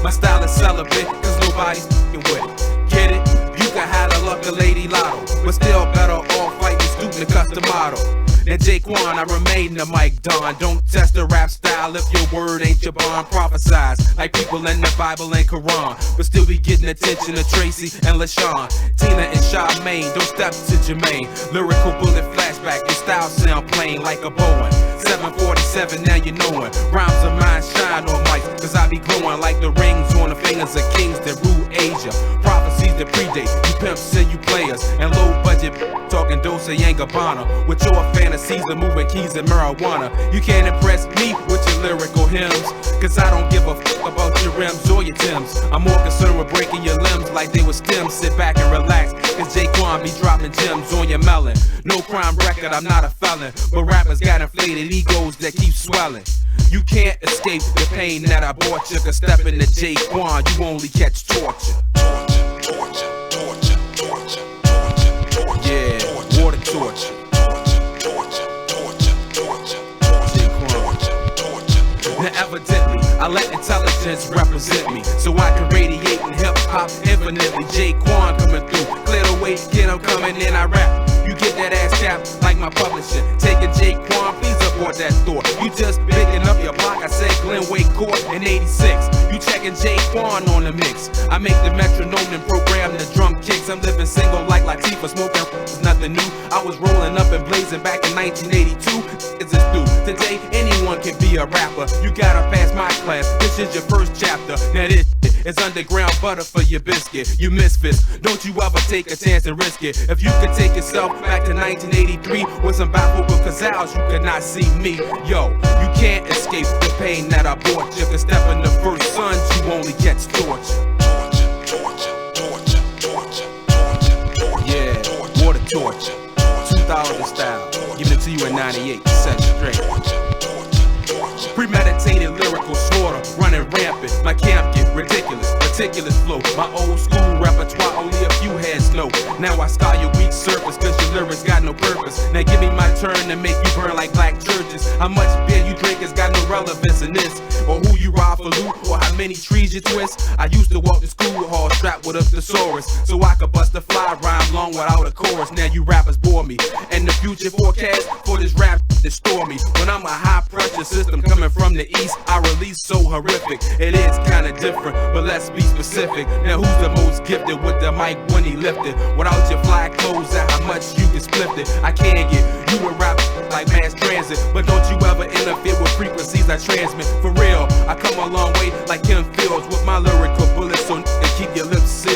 My style is celibate, cause nobody's f***ing with it. Get it? You can have the luck of Lady Lotto, but still better off fighting Stoop the custom model. Now Jaquan, I remain the mic Don. Don't test the rap style if your word ain't your bond. Prophesize like people in the Bible and Quran, but still be getting attention to Tracy and LaShawn, Tina and Charmaine. Don't step to Jermaine. Lyrical bullet flashback, your style sound plain like a Boeing 747, now you knowin'. Rhymes of mine shine on mics, cause I be glowing like the rings on the fingers of kings that rule Asia. Prophecies that predate you pimps and you players, and low budget talking Dolce & Gabbana with your fantasies of moving keys and marijuana. You can't impress me with your lyrical hymns, cause I don't give a fuck about your rims or your Timbs. I'm more concerned with breaking your limbs like they were stems. Sit back and relax, cause Jaquan be dropping gems on your melon. No crime record, I'm not a felon, but rappers got inflated egos that keep swelling. You can't escape the pain that I brought you, cause stepping to Jaquan, you only catch torture. Yeah, water torture. Now evidently, I let intelligence represent me, so I can radiate in hip-hop infinitely. Jaquan coming through, clear the way, get him coming in, I rap. You get that ass capped like my publisher. Taking Jaquan, please abort that thought. You just bigging up your block, I said Glenway Court in 86. You checking Jaquan on the mix. I make the metronome and program the drum kicks. I'm living single like Latifah, smoking is nothing new. I was rolling up and blazing back in 1982. Is this through? Today, anyone can be a rapper. You gotta pass my class, this is your first chapter. Now this is underground butter for your biscuit. You misfits, don't you ever take a chance and risk it. If you could take yourself back to 1983 with some bifocals Cazals, you could not see me. Yo, you can't escape the pain that I brought you, cause step in the first sons, you only catch torture. Yeah, water torture, 2000 style, giving it to you in 98, set straight. Premeditated lyrical slaughter, running rampant. My camp get ridiculous, meticulous flow. My old school repertoire, only a few heads know. Now I scar your weak surface, cause your lyrics got no purpose. Now give me my turn to make you burn like black churches. How much beer you drink has got no relevance in this, or who you rob for loot, or how many trees you twist. I used to walk to school hall strapped with a thesaurus, so I could bust a fly rhyme long without a chorus. Now you rappers bore me, and the future forecast for this rap that store me. When I'm a high pressure system coming from the east, I release so horrific. It is kinda different, but let's be specific. Now who's the most gifted with the mic when he lifted? Without your fly clothes and how much you can split it. I can't get you to rap like mass transit, but don't you ever interfere with frequencies I transmit. For real, I come a long way like Kim Fields with my lyrical bullets, so keep your lips sealed.